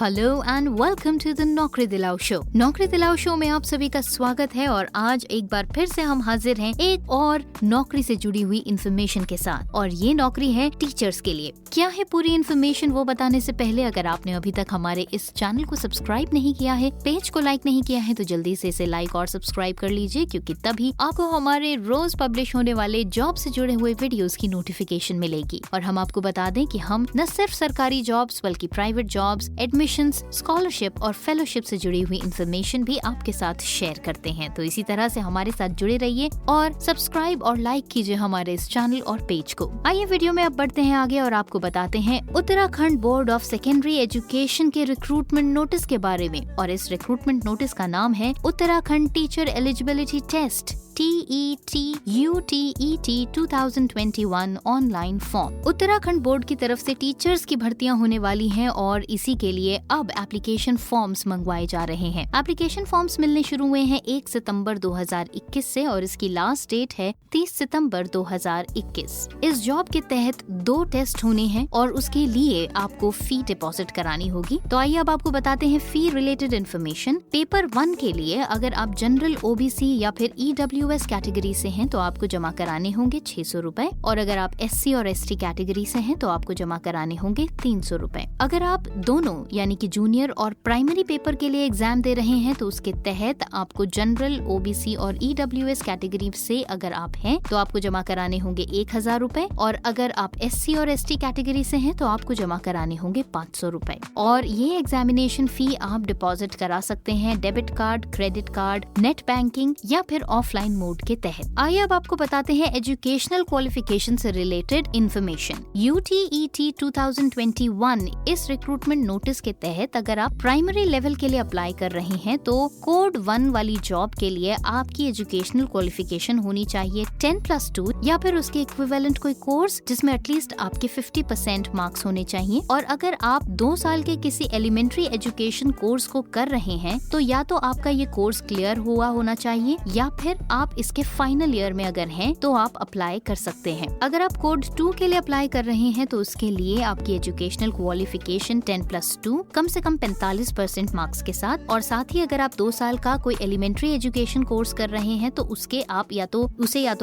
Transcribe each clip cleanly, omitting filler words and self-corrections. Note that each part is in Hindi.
Hello and welcome to the Naukri Dilao show. नौकरी दिलाओ शो में आप सभी का स्वागत है और आज एक बार फिर से हम हाजिर हैं एक और नौकरी से जुड़ी हुई इन्फॉर्मेशन के साथ, और ये नौकरी है टीचर्स के लिए। क्या है पूरी इन्फॉर्मेशन वो बताने से पहले अगर आपने अभी तक हमारे इस चैनल को सब्सक्राइब नहीं किया है, पेज को लाइक नहीं किया है, तो जल्दी से इसे लाइक और सब्सक्राइब कर लीजिए, क्योंकि तभी आपको हमारे रोज पब्लिश होने वाले जॉब से जुड़े हुए वीडियोस की नोटिफिकेशन मिलेगी। और हम आपको बता दें कि हम न सिर्फ सरकारी जॉब्स बल्कि प्राइवेट जॉब्स, एडमिशंस, स्कॉलरशिप और फेलोशिप से जुड़ी हुई इन्फॉर्मेशन भी आपके साथ शेयर करते हैं। तो इसी तरह से हमारे साथ जुड़े रहिए और सब्सक्राइब और लाइक कीजिए हमारे इस चैनल और पेज को। आइए वीडियो में अब बढ़ते हैं आगे और आपको बताते हैं Uttarakhand board of secondary education के रिक्रूटमेंट नोटिस के बारे में। और इस रिक्रूटमेंट नोटिस का नाम है Uttarakhand teacher eligibility test TETUTET 2021 online form. Uttarakhand board की तरफ से टीचर्स की भर्तियां होने वाली हैं और इसी के लिए अब एप्लीकेशन फॉर्म्स मंगवाए जा रहे हैं। एप्लीकेशन फॉर्म्स मिलने शुरू हुए हैं 1 सितंबर 2021 से और इसकी लास्ट डेट है 30 सितंबर 2021। इस जॉब के तहत 2 टेस्ट होने हैं और उसके लिए आपको फी डिपॉजिट करानी होगी। तो आइए अब आपको बताते हैं फी रिलेटेड इन्फॉर्मेशन। पेपर 1 के लिए अगर आप जनरल, OBC या फिर EWS कैटेगरी से हैं तो आपको जमा कराने होंगे 600 रुपए, और अगर आप SC और ST कैटेगरी से हैं तो आपको जमा कराने होंगे 300 रुपए। अगर आप दोनों यानी कि जूनियर और प्राइमरी पेपर के लिए एग्जाम दे रहे हैं तो उसके तहत आपको जनरल, OBC और EWS कैटेगरी से अगर आप हैं तो आपको जमा कराने होंगे 1000 रुपए, और अगर आप SC और ST कैटेगरी से हैं तो आपको जमा कराने होंगे 500 रुपए। और ये एग्जामिनेशन फी आप डिपॉजिट करा सकते हैं debit card, credit card, net banking या फिर ऑफलाइन मोड के तहत। आइए अब आपको बताते हैं एजुकेशनल क्वालिफिकेशन से रिलेटेड इन्फॉर्मेशन। UTET 2021 इस रिक्रूटमेंट नोटिस के तहत अगर आप प्राइमरी लेवल के लिए अप्लाई कर रहे हैं तो कोड 1 वाली जॉब के लिए आपकी एजुकेशनल क्वालिफिकेशन होनी चाहिए 10+2 या फिर उसके इक्विवेलेंट कोई कोर्स जिसमें एटलीस्ट आपके 50% मार्क्स होने चाहिए। और अगर आप 2 साल के किसी एलिमेंट्री एजुकेशन कोर्स को कर रहे हैं तो या तो आपका ये कोर्स क्लियर हुआ होना चाहिए या फिर आप इसके फाइनल ईयर में अगर हैं तो आप अप्लाई कर सकते हैं। अगर आप कोड 2 के लिए अप्लाई कर रहे हैं तो उसके लिए आपकी एजुकेशनल क्वालिफिकेशन 10+2 कम से कम 45% मार्क्स के साथ, और साथ ही अगर आप 2 साल का कोई एलिमेंट्री एजुकेशन कोर्स कर रहे हैं तो उसके आप या तो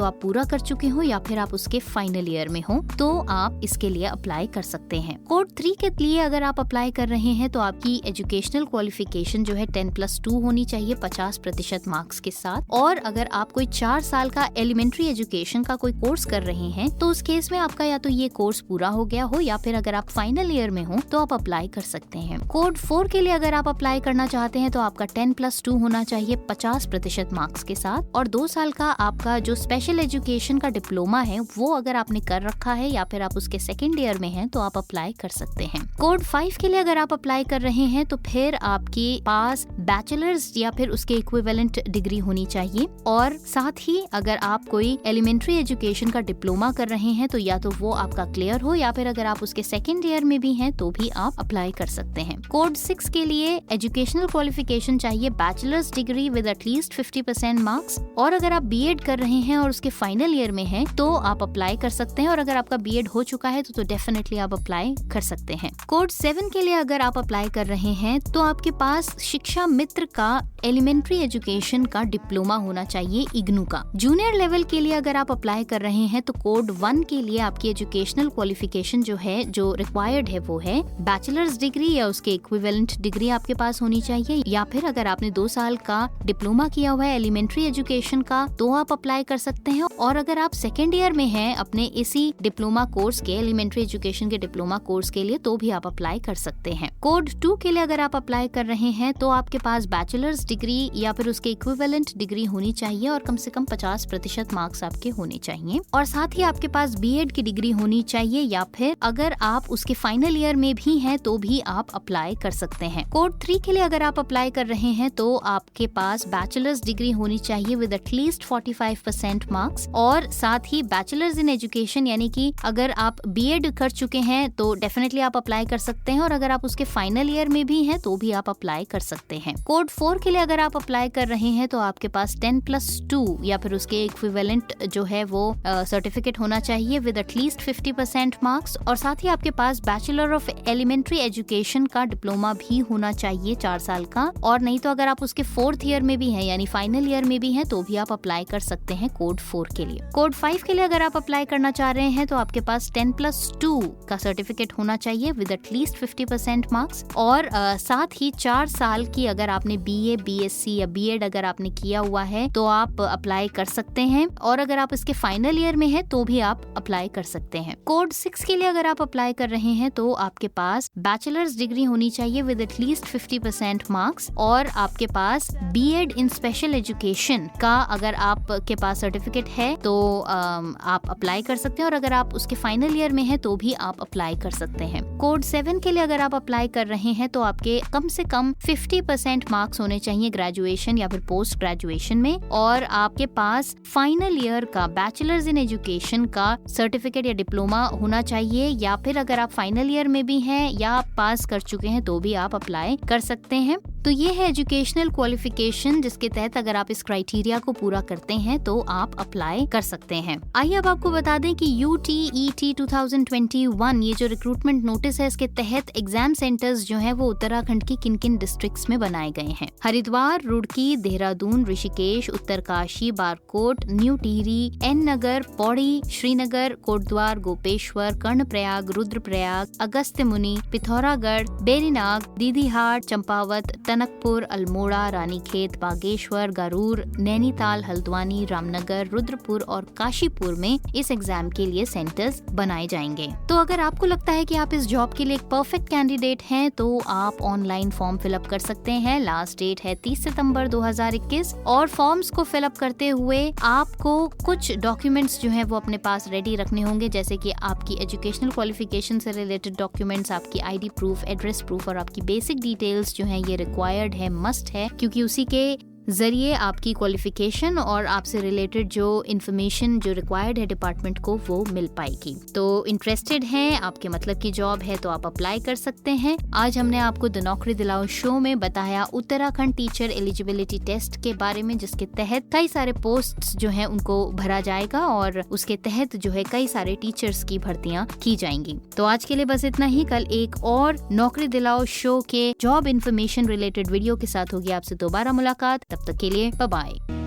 आप पूरा कर चुके हो या फिर आप उसके फाइनल ईयर में हो तो आप इसके लिए अप्लाई कर सकते हैं। कोड 3 के लिए अगर आप अप्लाई कर रहे हैं तो आपकी एजुकेशनल क्वालिफिकेशन जो है 10+2 होनी चाहिए 50% मार्क्स के साथ, और अगर आप कोई 4 साल का एलिमेंट्री एजुकेशन का कोई कोर्स कर रहे हैं तो उस केस में आपका या तो ये कोर्स पूरा हो गया हो या फिर अगर आप फाइनल ईयर में हो तो आप अप्लाई कर सकते हैं। कोड 4 के लिए अगर आप अप्लाई करना चाहते हैं तो आपका 10+2 होना चाहिए 50% मार्क्स के साथ, और 2 साल का आपका जो स्पेशल एजुकेशन का डिप्लोमा है वो अगर आपने कर रखा है या फिर आप उसके सेकेंड ईयर में हैं तो आप अप्लाई कर सकते हैं। कोड 5 के लिए अगर आप अप्लाई कर रहे हैं तो फिर आपके पास बैचलर्स या फिर उसके इक्विवेलेंट डिग्री होनी चाहिए, और साथ ही अगर आप कोई एलिमेंट्री एजुकेशन का डिप्लोमा कर रहे हैं तो या तो वो आपका क्लियर हो या फिर अगर आप उसके सेकेंड ईयर में भी हैं तो भी आप अप्लाई कर सकते हैं। कोड 6 के लिए एजुकेशनल क्वालिफिकेशन चाहिए bachelors degree with at least 50% marks, और अगर आप B.Ed कर रहे हैं और उसके फाइनल ईयर में हैं तो आप अप्लाई कर सकते हैं, और अगर आपका B.Ed हो चुका है तो डेफिनेटली आप अप्लाई कर सकते हैं। कोड 7 के लिए अगर आप अप्लाई कर रहे हैं तो आपके पास शिक्षा मित्र का एलिमेंट्री एजुकेशन का डिप्लोमा होना चाहिए IGNOU का। जूनियर लेवल के लिए अगर आप अप्लाई कर रहे हैं तो कोड 1 के लिए आपकी एजुकेशनल क्वालिफिकेशन जो रिक्वायर्ड है वो है बैचलर्स डिग्री या उसके इक्विवेलेंट डिग्री आपके पास होनी चाहिए, या फिर अगर आपने 2 साल का डिप्लोमा किया हुआ है एलिमेंट्री एजुकेशन का तो आप अप्लाई कर सकते हैं, और अगर आप सेकेंड ईयर में हैं अपने इसी डिप्लोमा कोर्स के एलिमेंट्री एजुकेशन के डिप्लोमा कोर्स के लिए तो भी आप अप्लाई कर सकते हैं। कोड 2 के लिए अगर आप अप्लाई कर रहे हैं तो आपके पास बैचलर्स डिग्री या फिर उसके इक्विवेलेंट डिग्री होनी चाहिए और कम से कम 50% मार्क्स आपके होने चाहिए, और साथ ही आपके पास B.Ed की डिग्री होनी चाहिए, या फिर अगर आप उसके फाइनल ईयर में भी हैं तो भी आप अप्लाई कर सकते हैं। कोड 3 के लिए अगर आप अप्लाई कर रहे हैं तो आपके पास बैचलर्स डिग्री होनी चाहिए विद एटलीस्ट 45% मार्क्स, और साथ ही बैचलर्स इन एजुकेशन यानी कि अगर आप B.Ed कर चुके हैं तो डेफिनेटली आप अप्लाई कर सकते हैं, और अगर आप उसके फाइनल ईयर में भी हैं तो भी आप अप्लाई कर सकते हैं। कोड 4 के लिए अगर आप अप्लाई कर रहे हैं तो आपके पास 10+2 2 या फिर उसके इक्विवेलेंट जो है वो सर्टिफिकेट होना चाहिए विद एटलीस्ट 50% मार्क्स, और साथ ही आपके पास बैचलर ऑफ एलिमेंट्री एजुकेशन का डिप्लोमा भी होना चाहिए 4 साल का, और नहीं तो अगर आप उसके 4th ईयर में भी हैं यानी फाइनल ईयर में भी हैं तो भी आप अप्लाई कर सकते हैं कोड 4 के लिए। कोड 5 के लिए अगर आप अप्लाई करना चाह रहे हैं तो आपके पास 10+2 का सर्टिफिकेट होना चाहिए विद एटलीस्ट 50% मार्क्स, और साथ ही 4 साल की अगर आपने BA, BSc या B.Ed अगर आपने किया हुआ है तो आप अप्लाई कर सकते हैं, और अगर आप इसके फाइनल ईयर में हैं तो भी आप अप्लाई कर सकते हैं। कोड 6 के लिए अगर आप अप्लाई कर रहे हैं तो आपके पास बैचलर्स डिग्री होनी चाहिए विद एटलीस्ट 50% मार्क्स, और आपके पास B.Ed इन स्पेशल एजुकेशन का अगर आपके पास सर्टिफिकेट है तो आप अप्लाई कर सकते हैं, और अगर आप उसके फाइनल ईयर में हैं तो भी आप अप्लाई कर सकते हैं। कोड 7 के लिए अगर आप अप्लाई कर रहे हैं तो आपके कम से कम 50% मार्क्स होने चाहिए ग्रेजुएशन या फिर पोस्ट ग्रेजुएशन में, और आपके पास फाइनल ईयर का बैचलर्स इन एजुकेशन का सर्टिफिकेट या डिप्लोमा होना चाहिए, या फिर अगर आप फाइनल ईयर में भी हैं या आप पास कर चुके हैं तो भी आप अप्लाई कर सकते हैं। तो ये है एजुकेशनल क्वालिफिकेशन जिसके तहत अगर आप इस क्राइटेरिया को पूरा करते हैं तो आप अप्लाई कर सकते हैं। आइए अब आपको बता दें कि UTET 2021 ये जो रिक्रूटमेंट नोटिस है इसके तहत एग्जाम सेंटर्स जो हैं वो उत्तराखंड की किन किन डिस्ट्रिक्ट्स में बनाए गए हैं। हरिद्वार, रुड़की, देहरादून, ऋषिकेश, उत्तरकाशी, बारकोट, न्यू टिहरी, N नगर, पौड़ी, श्रीनगर, कोटद्वार, गोपेश्वर, कर्णप्रयाग, रुद्रप्रयाग, अगस्त्यमुनि, पिथौरागढ़, बेरीनाग, दीदीहाट, चंपावत, टनकपुर, अल्मोड़ा, रानीखेत, बागेश्वर, गरूर, नैनीताल, हल्द्वानी, रामनगर, रुद्रपुर और काशीपुर में इस एग्जाम के लिए सेंटर्स बनाए जाएंगे। तो अगर आपको लगता है कि आप इस जॉब के लिए एक परफेक्ट कैंडिडेट हैं तो आप ऑनलाइन फॉर्म फिलअप कर सकते हैं। लास्ट डेट है 30 सितंबर 2021, और फॉर्म्स को फिलअप करते हुए आपको कुछ डॉक्यूमेंट्स जो हैं वो अपने पास रेडी रखने होंगे, जैसे कि आपकी एजुकेशनल क्वालिफिकेशन से रिलेटेड डॉक्यूमेंट्स, आपकी ID प्रूफ, एड्रेस प्रूफ और आपकी बेसिक डिटेल्स जो हैं ये रिक्वायर्ड है, मस्ट है, क्योंकि उसी के जरिए आपकी क्वालिफिकेशन और आपसे रिलेटेड जो इन्फॉर्मेशन जो रिक्वायर्ड है डिपार्टमेंट को वो मिल पाएगी। तो इंटरेस्टेड हैं, आपके मतलब की जॉब है तो आप अप्लाई कर सकते हैं। आज हमने आपको द नौकरी दिलाओ शो में बताया उत्तराखंड टीचर एलिजिबिलिटी टेस्ट के बारे में, जिसके तहत कई सारे पोस्ट्स जो हैं उनको भरा जाएगा और उसके तहत जो है कई सारे टीचर्स की भर्तियां की जाएंगी। तो आज के लिए बस इतना ही। कल एक और नौकरी दिलाओ शो के जॉब इन्फॉर्मेशन रिलेटेड वीडियो के साथ होगी आपसे दोबारा मुलाकात। तब तक के लिए बाय बाय।